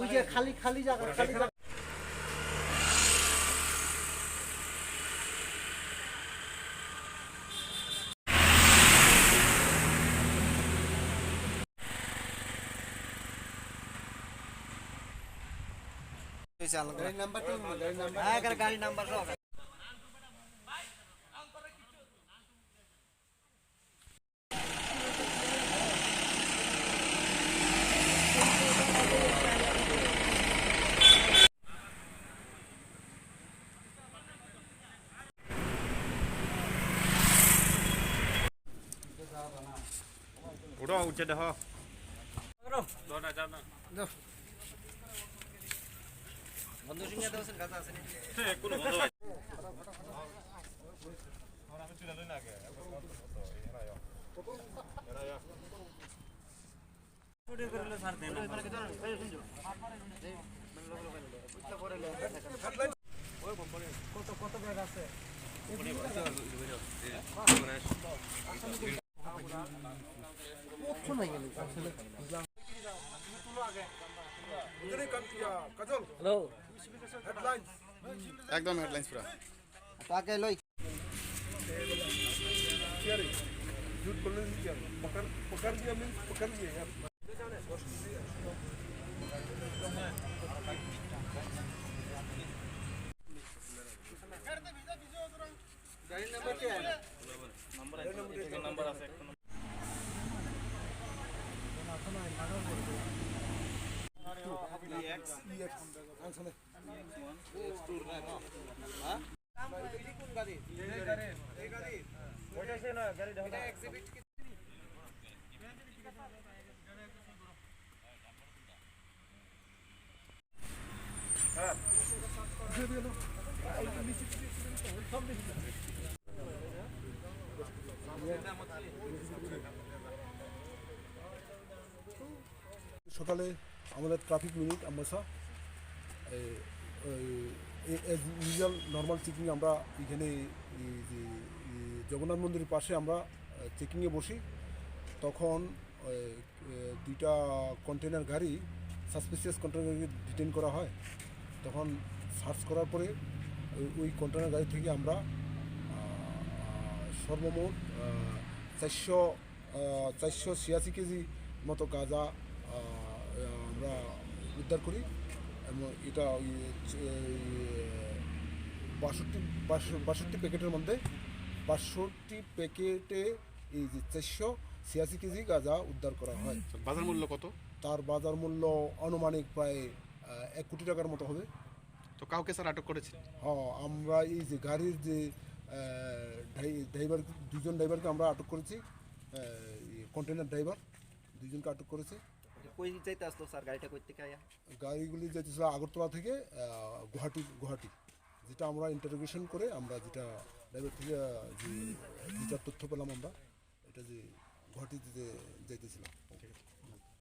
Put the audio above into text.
ওই যে খালি খালি জায়গা খালি জায়গা গাড়ি নাম্বার তো গাড়ি নাম্বার হ্যাঁ গাড়ি নাম্বার সব উঠো উঠে দেখো বন্ধু সিংহে দেওয়ার কাজ আছে নাকি কোনো বন্ধ কত কত ব্যাগ আছে একদম হেডলাইন্স পুরা তাকে লই झूठ बोलने से क्या पकड़ दिया मीन्स पकड़ दिया यार गाड़ी नंबर क्या है नंबर আছে সকালে আমাদের ট্রাফিক মিনিট আমরা এজ ইউজুয়াল নর্মাল চেকিং আমরা এখানে জগন্নাথ মন্দিরের পাশে আমরা চেকিংয়ে বসি তখন দুইটা কন্টেনার গাড়ি সাসপিসিয়াস কন্টেনার গাড়ি ডিটেইন করা হয় তখন সার্চ করার পরে ওই কন্টেনার গাড়ি থেকে আমরা সর্বমোট 486 কেজি মতো গাঁজা আমরা উদ্ধার করি এবং এটা ওই 62 প্যাকেটের মধ্যে 62 প্যাকেটে এই যে 486 কেজি গাঁজা উদ্ধার করা হয়। বাজার মূল্য কত? তার বাজার মূল্য আনুমানিক প্রায় 1 কোটি টাকার মতো হবে। তো কাউকে স্যার আটক করেছে? হ্যাঁ, আমরা এই যে গাড়ির যে ড্রাইভার দুজন ড্রাইভারকে আমরা আটক করেছি, কন্টেনার ড্রাইভার দুজনকে আটক করেছে। কই যাইতে আসলো স্যার গাড়িটা কই থেকে আয়া? গাড়িগুলি যাইতেছিল আগরতলা থেকে গুয়াহাটি, যেটা আমরা ইন্টারোগেশন করে আমরা যেটা ড্রাইভার থেকে যেটা তথ্য পেলাম আমরা এটা যে গুয়াহাটিতে যাইতেছিলাম।